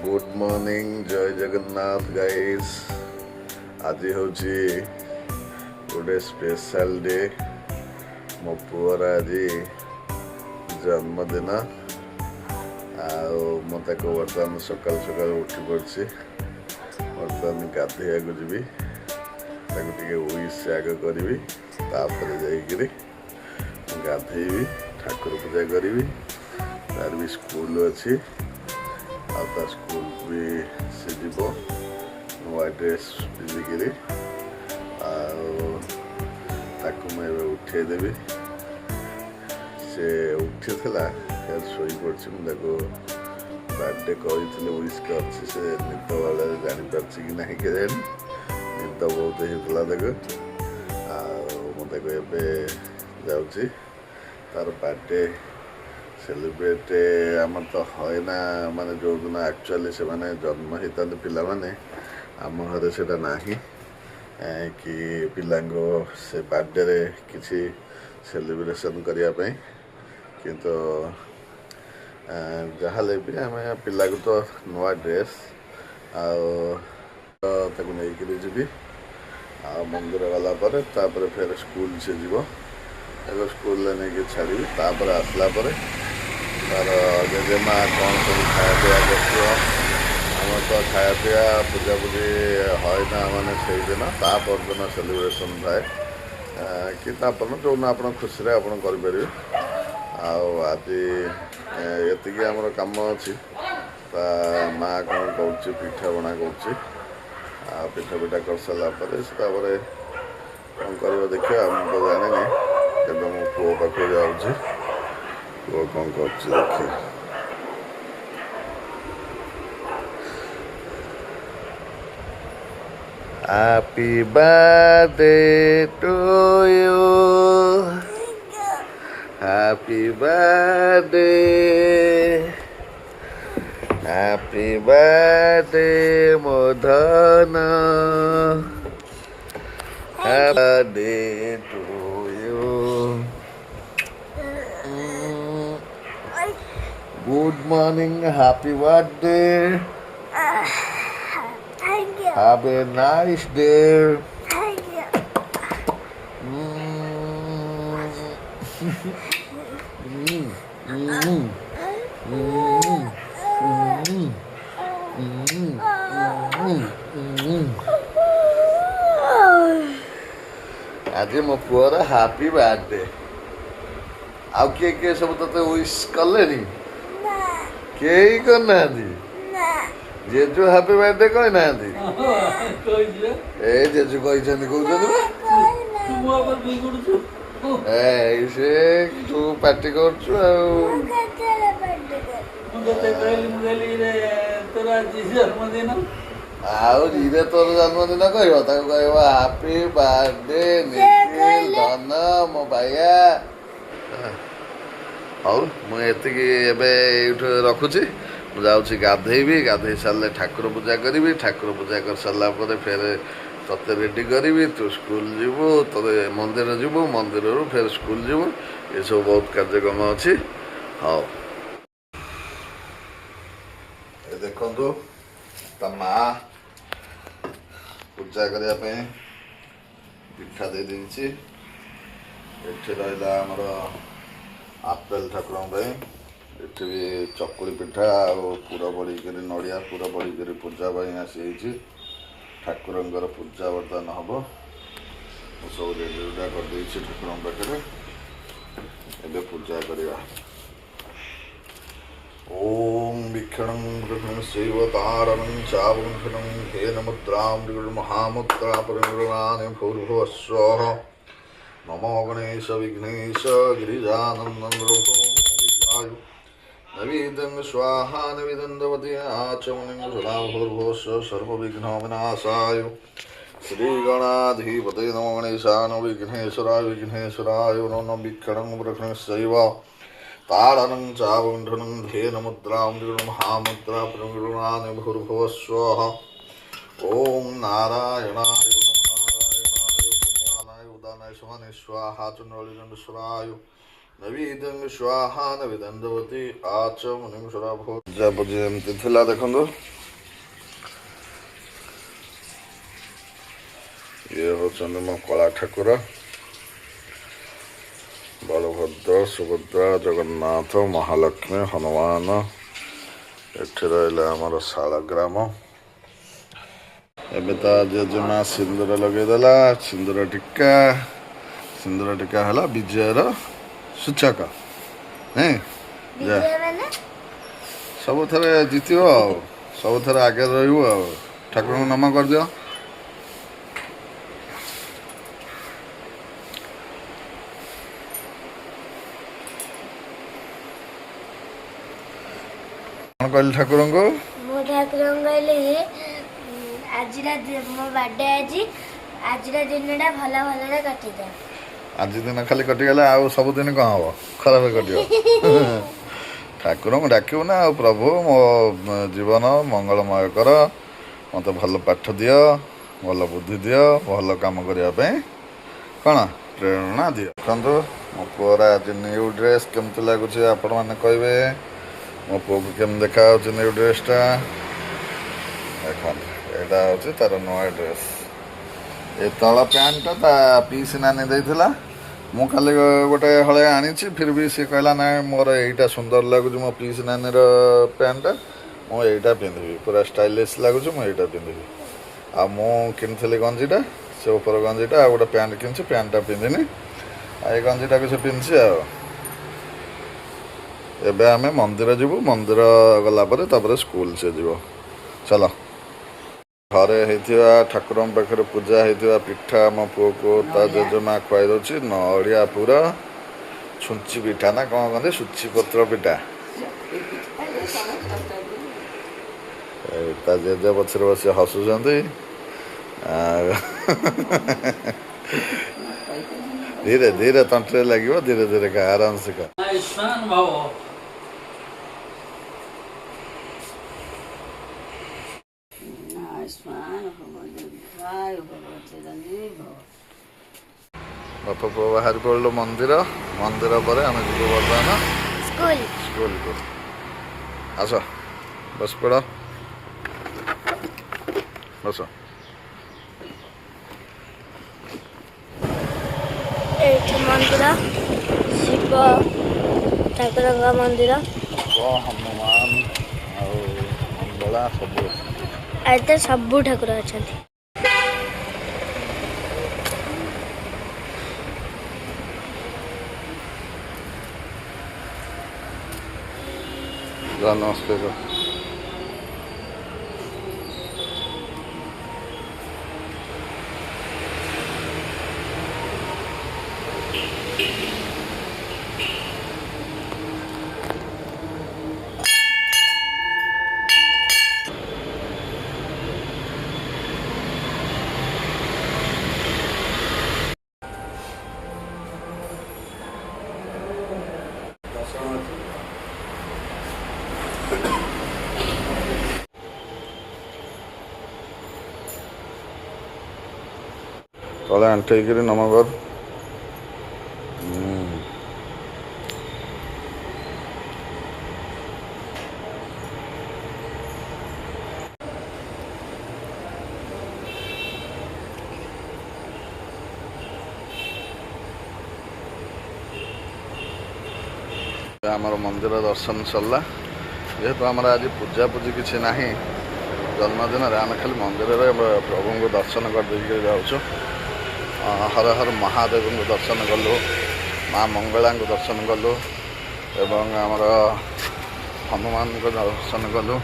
Good morning जय Jagannath guys. आज हूँ गोटे स्पेशल डे मो पुअर आज जन्मदिन बर्तमान सकाल सकाल उठी पड़ी बर्तमान गाधोया जी विश आग करी जाकि गाधेबी ठाकुर पूजा करी तार भी स्कूल अच्छी आ स्कूल भी से जीव नुआ ड्रेस पिंधिकी मुझे उठेदेवी से उठी फिर शोई पड़ी मुझे बर्थडे कही विश कर निद वाले जापार कि ना के निद बहुत होता देख मुझे जाऊँगी तार बर्थडे सेलिब्रेट आम तो है ना माने जो दिन एक्चुअली से माने जन्म होता पिला माने आम घर से ना कि पिला से बर्थडे रे किसी सेलिब्रेशन करने किंतु जहाँ भी आम पिला को तो नुआ ड्रेस नहीं जी आ मंदिर गला फिर स्कूल से जीव स्कूल नहीं छाड़ी तापर आसला तार जेजेमा कौन सब खाया पीया कर तो खाया पीया पूजा पूजी है ना मैंने से दिन तापरदिन सेलिब्रेशन थाए कि जो आप खुशी आप करें आज ये आम कम अच्छी माँ कौन कर पिठा बना कर पिठा पिठा कर सारापर कौन कर देखिए हम तो जानी केवे मो पुओ पाखे जाऊँगी पुओ कौन कर देखिए happy birthday to you happy birthday happy birthday मोधन happy birthday to Good morning, happy birthday. Thank you. Have a nice day. Thank you. आज मो पुअर हैप्पी बर्थडे आउ किए सब ते विश कले कई करना जेजु हैप्पी बर्थडे कही ना ए जेजु कही से तू पार्टी कर जीरे तोर जन्मदिन कह हैप्पी बर्थडे निखिल धन मो भाइया हौ मुझे रखुची मुझे गाधेबी गाधे सारे ठाकुर पूजा करी ठाकुर पूजा कर सारापर फिर ते रेडी करी तू स्कूल जीवु ते मंदिर जीवु मंदिर फिर स्कूल जीवु ये सब बहुत कार्यक्रम अच्छी हाँ देखु ता माँ पूजा करने पिठा दे दी रहा आमर आपेल ठाकुर ये भी चकुली पिठा पूरा पड़क नड़िया पूरा पड़क पूजा आसी ठाकुर पूजा बर्तमान हम सब रेडी रुडा कर ठाकुर पाखे ए पूजा करवा ओम वीक्षण वृषण शैव तारणं चावंशनं हेन मुद्रां महामुद्रा परिमृणानि भूर्भुवस्वः नमो गणेश विघ्नेश गिरिजानन्दं विजायु नवीदं स्वाहा नवीदन्दवती आचमनं सदा भूर्भुवस्व सर्वविघ्नविनाशाय श्रीगणाधिपते नमो गणेशाय विघ्नेश्वराय नमो वीक्षणं वृषणश्चैव तारणं चावंशनं धेन मुद्रां महामुद्रा परिमृणानि भूर्भुवस्वः ओम नारायणाय स्वाने स्वाहा चंद्रलिंगस्वराय नवीदं स्वाहा नवीदन्दवती आचमनिं सदा भूर्भुवस्व। पूजा पूजी एमती थिला देखंतु ହେଉଛନ୍ତି ମୋ କଳା ଠାକୁର ବଳଭଦ୍ର ସୁଭଦ୍ରା ଜଗନ୍ନାଥ ମହାଲକ୍ଷ୍ମୀ ହନୁମାନ। ଏଠି ରହିଲା ଆମର ଶାଳଗ୍ରାମ। ଏବେ ତ ଜେଜେମା ସିନ୍ଦୁର ଲଗେଇଦେଲା। ସିନ୍ଦୁର ଟିକା ହେଲା ବିଜୟର ସୂଚକ। ସବୁଥରେ ଜିତିବ ଆଉ, ସବୁଥରେ ଆଗରେ ରହିବ ଆଉ। ଠାକୁରଙ୍କୁ ନମ କରିଦିଅ। କ'ଣ କହିଲି ଠାକୁରଙ୍କୁ? ମୁଁ ଠାକୁରଙ୍କୁ କହିଲି ଆଜିର ମୋ ବାର୍ଥଡେ ଆଜିର ଦିନଟା ଭଲ ଭଲରେ କଟିଯାଉ। ଆଜି ଦିନ ଖାଲି କଟିଗଲେ ଆଉ ସବୁଦିନ କ'ଣ ହବ? ଖରାପ କଟିବ। ଠାକୁରଙ୍କୁ ଡାକିବୁ ନା ଆଉ, ପ୍ରଭୁ ମୋ ଜୀବନ ମଙ୍ଗଳମୟ କର, ମୋତେ ଭଲ ପାଠ ଦିଅ, ଭଲ ବୁଦ୍ଧି ଦିଅ, ଭଲ କାମ କରିବା ପାଇଁ କ'ଣ ପ୍ରେରଣା ଦିଅ। ଦେଖନ୍ତୁ ମୋ ପୁଅର ଆଜି ନ୍ୟୁ ଡ୍ରେସ୍ କେମିତି ଲାଗୁଛି ଆପଣମାନେ କହିବେ। ମୋ ପୁଅକୁ କେମିତି ଦେଖାଯାଉଛି ନ୍ୟୁ ଡ୍ରେସ୍ଟା? ଦେଖନ୍ତୁ ଏଇଟା ହେଉଛି ତା'ର ନୂଆ ଡ୍ରେସ୍। ଏ ତଳ ପ୍ୟାଣ୍ଟଟା ତା ପିଇସି ନାନୀ ଦେଇଥିଲା। ମୁଁ ଖାଲି ଗୋଟେ ହଳେ ଆଣିଛି, ଫିର୍ ବି ସିଏ କହିଲା ନାଇଁ ମୋର ଏଇଟା ସୁନ୍ଦର ଲାଗୁଛି ମୋ ପିଇସି ନାନୀର ପ୍ୟାଣ୍ଟଟା, ମୁଁ ଏଇଟା ପିନ୍ଧିବି, ପୁରା ଷ୍ଟାଇଲିସ୍ ଲାଗୁଛି, ମୁଁ ଏଇଟା ପିନ୍ଧିବି। ଆଉ ମୁଁ କିଣିଥିଲି ଗଞ୍ଜିଟା, ସେ ଉପର ଗଞ୍ଜିଟା, ଆଉ ଗୋଟେ ପ୍ୟାଣ୍ଟ କିଣିଛି, ପ୍ୟାଣ୍ଟଟା ପିନ୍ଧିନି, ଆଉ ଏଇ ଗଞ୍ଜିଟାକୁ ସେ ପିନ୍ଧିଛି ଆଉ। ଏବେ ଆମେ ମନ୍ଦିର ଯିବୁ, ମନ୍ଦିର ଗଲା ପରେ ତାପରେ ସ୍କୁଲ ସେ ଯିବ। ଚାଲ। ଘରେ ହେଇଥିବା ଠାକୁରଙ୍କ ପାଖରେ ପୂଜା ହେଇଥିବା ପିଠା ଆମ ପୁଅକୁ ତା ଜେଜେମା ଖୁଆଇ ଦେଉଛି। ନଡ଼ିଆ ପୁର ଛୁଞ୍ଚି ପିଠା ନା କ'ଣ କହନ୍ତି, ସୂଚି ପତ୍ର ପିଠା। ତା ଜେଜେ ପଛରେ ବସି ହସୁଛନ୍ତି। ଧୀରେ ଧୀରେ ତଣ୍ଟିରେ ଲାଗିବ, ଧୀରେ ଧୀରେ ଖା, ଆରାମସେ ଖା। ବାପା ପୁଅ ବାହାରି ପଡ଼ିଲୁ ମନ୍ଦିର ପରେ ଆମେ ଯିବୁ ବର୍ତ୍ତମାନ ସ୍କୁଲକୁ। ଆସ ବସ ପଡ଼, ବସ। ଏଇଠି ମନ୍ଦିର, ଶିବ ଠାକୁରଙ୍କ ମନ୍ଦିର, ହନୁମାନ ଆଉ ମଙ୍ଗଳା ସବୁ ଏତେ ସବୁ ଠାକୁର ଅଛନ୍ତି। ନମସ୍କାର। ତଳେ ଆଣ୍ଠେଇକିରି ନମ କର। ଆମର ମନ୍ଦିର ଦର୍ଶନ ସରିଲା। ଯେହେତୁ ଆମର ଆଜି ପୂଜାପୂଜି କିଛି ନାହିଁ ଜନ୍ମଦିନରେ, ଆମେ ଖାଲି ମନ୍ଦିରରେ ପ୍ରଭୁଙ୍କୁ ଦର୍ଶନ କରିଦେଇକି ଯାଉଛୁ। ହର ହର ମହାଦେବଙ୍କୁ ଦର୍ଶନ କଲୁ, ମା ମଙ୍ଗଳାଙ୍କୁ ଦର୍ଶନ କଲୁ ଏବଂ ଆମର ହନୁମାନଙ୍କୁ ଦର୍ଶନ କଲୁ।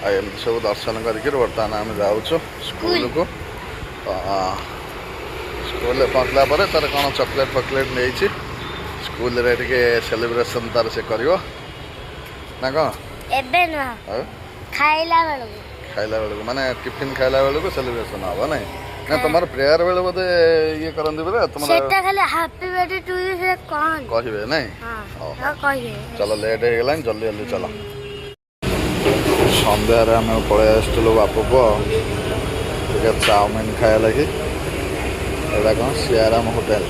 ଆଉ ଏମିତି ସବୁ ଦର୍ଶନ କରିକି ବର୍ତ୍ତମାନ ଆମେ ଯାଉଛୁ ସ୍କୁଲକୁ। ସ୍କୁଲରେ ପହଞ୍ଚିଲା ପରେ ତାର କ'ଣ ଚକୋଲେଟ୍ ଫକଲେଟ୍ ନେଇଛି, ସ୍କୁଲରେ ଟିକେ ସେଲିବ୍ରେସନ୍ ତାର ସେ କରିବ ନା କ'ଣ? ଏବେ ନୁହଁ, ଖାଇଲା ବେଳକୁ ମାନେ ଟିଫିନ୍ ଖାଇଲା ବେଳକୁ ସେଲିବ୍ରେସନ୍ ହବ ନାଇଁ? ନା ତମର ପ୍ରେୟାର ବେଳେ ବୋଧେ ଇଏ କରନ୍ତି ବୋଧେ, ତମର କହିବେ ନାଇଁ? ଚାଲ ଲେଟ୍ ହେଇଗଲାଣି, ଜଲ୍ଦି ଜଲ୍ଦି ଚାଲ। ସନ୍ଧ୍ୟାରେ ଆମେ ପଳେଇ ଆସିଥିଲୁ ବାପ ପୁଅ ଟିକେ ଚାଉମିନ ଖାଇବା ଲାଗି। ଏଇଟା କ'ଣ ସିଆରାମ ହୋଟେଲ।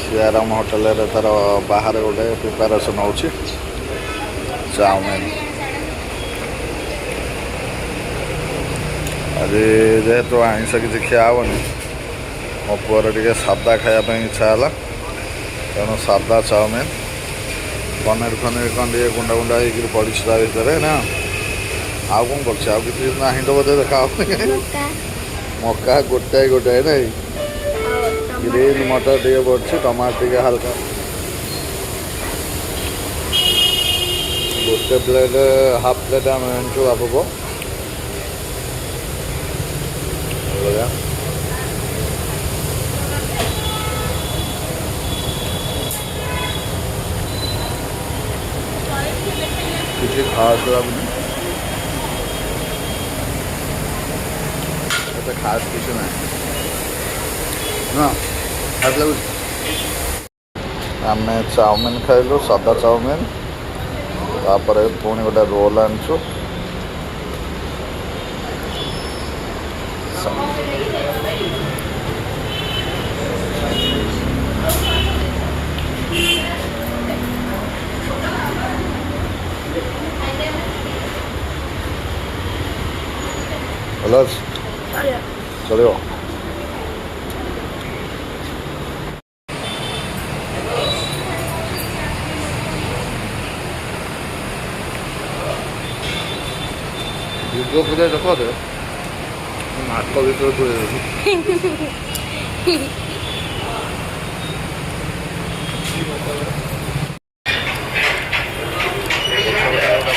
ସିଆରାମ ହୋଟେଲରେ ତାର ବାହାରେ ଗୋଟେ ପ୍ରିପାରେସନ୍ ହେଉଛି ଚାଉମିନ। ଆଜି ଯେହେତୁ ଆଇଁଷ କିଛି ଖିଆ ହେବନି ମୋ ପୁଅର ଟିକେ ସାଧା ଖାଇବା ପାଇଁ ଇଚ୍ଛା ହେଲା ତେଣୁ ସାଧା ଚାଉମିନ୍ ପନିର ଫନିର କ'ଣ ଟିକେ ଗୁଣ୍ଡା ଗୁଣ୍ଡା ହେଇକିରି ପଡ଼ିଛି ତା ଭିତରେ ନା ଆଉ କ'ଣ କରୁଛି ଆଉ କିଛି ନାହିଁ ତ ବୋଧେ ଦେଖା ହେଉନି ମକା ଗୋଟାଏ ନାଇଁ ଗ୍ରୀନ୍ ମଟର ଟିକେ ପଡ଼ିଛି ଟମାଟୋ ଟିକେ ହାଲକା ଗୋଟେ ପ୍ଲେଟ୍ ହାଫ୍ ପ୍ଲେଟ୍ ଆମେ ଆଣିଛୁ ବାପକୁ କିଛି ଖାସ୍ ଲାଗୁନି ଏତେ ଖାସ୍ କିଛି ନାହିଁ ନା ଖାସ୍ ଲାଗୁଛି ଆମେ ଚାଉମିନ୍ ଖାଇଲୁ ସାଧା ଚାଉମିନ୍ ତାପରେ ପୁଣି ଗୋଟେ ରୋଲ୍ ଆଣିଛୁ ଭଲ ଅଛି ଚଳିବ ଭିଡ଼ିଓ ଫିଡ଼ିଓ ଦେଖ ନାକ ଭିତରେ ପୁରେଇ ଦେଉଛି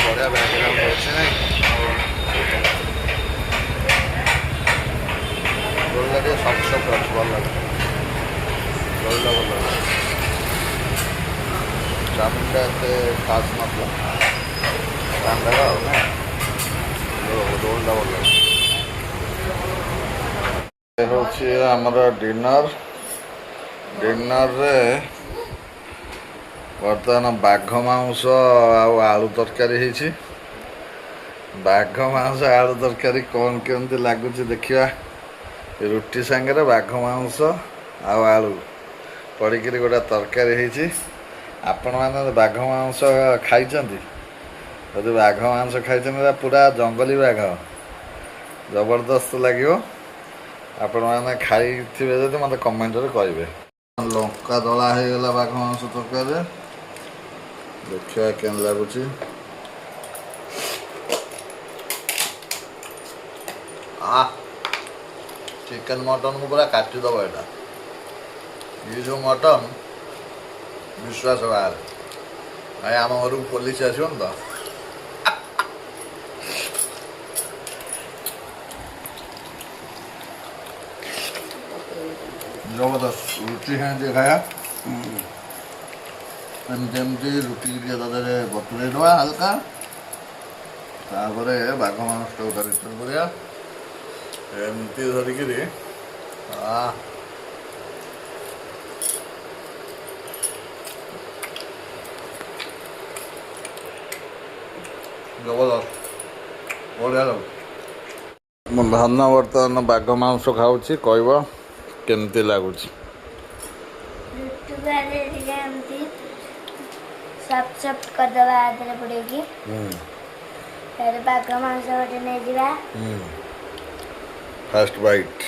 ବଢ଼ିଆ ବ୍ୟାକଗ୍ରାଉଣ୍ଡ ଅଛି ନାଇଁ ରୋଲ୍ଟା ଟିକେ ସଫ୍ଟ ଅଛି ଭଲ ଲାଗୁଛି ରୋଲ୍ଟା ଭଲ ଲାଗୁଛି ଚାଉମିନ୍ଟା ଏତେ ଖାସ୍ ନଥିଲା କାନ୍ଦା ଆଉ ନା ରୋଲ୍ଟା ଭଲ ଲାଗୁଛି ହେଉଛି ଆମର ଡିନରରେ ବର୍ତ୍ତମାନ ବାଘ ମାଂସ ଆଉ ଆଳୁ ତରକାରୀ ହେଇଛି ବାଘ ମାଂସ ଆଳୁ ତରକାରୀ କ'ଣ କେମିତି ଲାଗୁଛି ଦେଖିବା ରୁଟି ସାଙ୍ଗରେ ବାଘ ମାଂସ ଆଉ ଆଳୁ ପଡ଼ିକିରି ଗୋଟେ ତରକାରୀ ହେଇଛି ଆପଣମାନେ ବାଘ ମାଂସ ଖାଇଛନ୍ତି ଯଦି ବାଘ ମାଂସ ଖାଇଛନ୍ତି ପୁରା ଜଙ୍ଗଲୀ ବାଘ ଜବରଦସ୍ତ ଲାଗିବ ଆପଣମାନେ ଖାଇଥିବେ ଯଦି ମୋତେ କମେଣ୍ଟରେ କହିବେ ଲଙ୍କା ଦଳା ହେଇଗଲା ବାଘ ମାଂସ ତରକାରୀରେ ଦେଖିବା କେମିତି ଲାଗୁଛି ଚିକେନ୍ ମଟନ୍କୁ ପୁରା କାଟିଦେବ ଏଇଟା ଇଏ ଯେଉଁ ମଟନ୍ ବିଶ୍ୱାସ ବାହାରେ ଭାଇ ଆମ ଘରକୁ ପୋଲିସ ଆସିବନି ତ ଜବରଦସ୍ତ ରୁଟି ଖାଆନ୍ତି ଖାଇବା ଏମିତି ରୁଟି ଟିକେ ତା ଦେହରେ ବତୁରେଇ ଦେବା ହାଲକା ତାପରେ ବାଘ ମାଂସଟାକୁ ତା ଭିତରେ କରିବା ଏମିତି ଧରିକିରି ଜବରଦସ୍ତ ବଢ଼ିଆ ଲାଗୁଛି ମୁଁ ଧନ ବର୍ତ୍ତମାନ ବାଘ ମାଂସ ଖାଉଛି କହିବ କେମିତି ଲାଗୁଛି ସଫ୍ଟ କରିଦେବା ଆଦେହରେ ପଡ଼େଇକି ତାପରେ ବାଘ ମାଂସ ଗୋଟେ ନେଇଯିବା ଫାଷ୍ଟ ବାଇଟ୍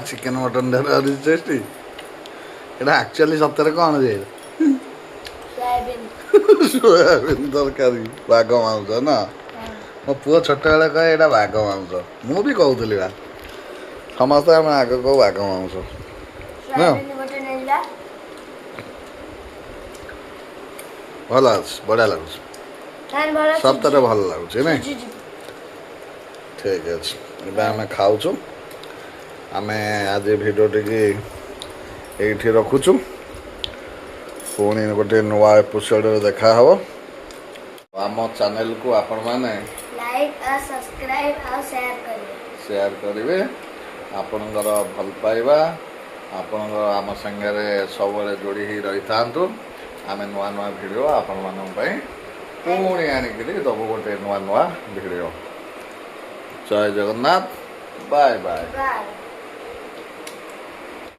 ଚିକେନ୍ ମଟନ୍ ଠାରୁ ଟେଷ୍ଟି ଏଇଟା ଆକ୍ଚୁଆଲି ସତରେ କ'ଣ ଯେ ସୋୟାବିନ୍ ତରକାରୀ ବାଘ ମାଂସ ନା ମୋ ପୁଅ ଛୋଟବେଳେ କହେ ଏଇଟା ବାଘ ମାଂସ ମୁଁ ବି କହୁଥିଲି ବା ସମସ୍ତେ ଆମେ ଆଗ କହୁ ବାଘ ମାଂସ ଭଲ ଅଛି ବଢ଼ିଆ ଲାଗୁଛି ସତରେ ଭଲ ଲାଗୁଛି ନାଇଁ ଠିକ୍ ଅଛି ଏବେ ଆମେ ଖାଉଛୁ ଆମେ ଆଜି ଭିଡ଼ିଓଟିକି ଏଇଠି ରଖୁଛୁ ପୁଣି ଗୋଟେ ନୂଆ ଏପିସୋଡ଼ରେ ଦେଖା ହେବ ଆମ ଚ୍ୟାନେଲକୁ ଆପଣମାନେ ଲାଇକ୍ ଆଉ ସବସ୍କ୍ରାଇବ୍ ଆଉ ସେୟାର କରିବେ ଆପଣଙ୍କର ଭଲ ପାଇବା ଆପଣଙ୍କର ଆମ ସାଙ୍ଗରେ ସବୁବେଳେ ଯୋଡ଼ି ହେଇ ରହିଥାନ୍ତୁ ଆମେ ନୂଆ ନୂଆ ଭିଡ଼ିଓ ଆପଣମାନଙ୍କ ପାଇଁ ପୁଣି ଆଣିକିରି ଦେବୁ ଗୋଟେ ନୂଆ ଭିଡ଼ିଓ ଜୟ ଜଗନ୍ନାଥ ବାଏ ବାଏ।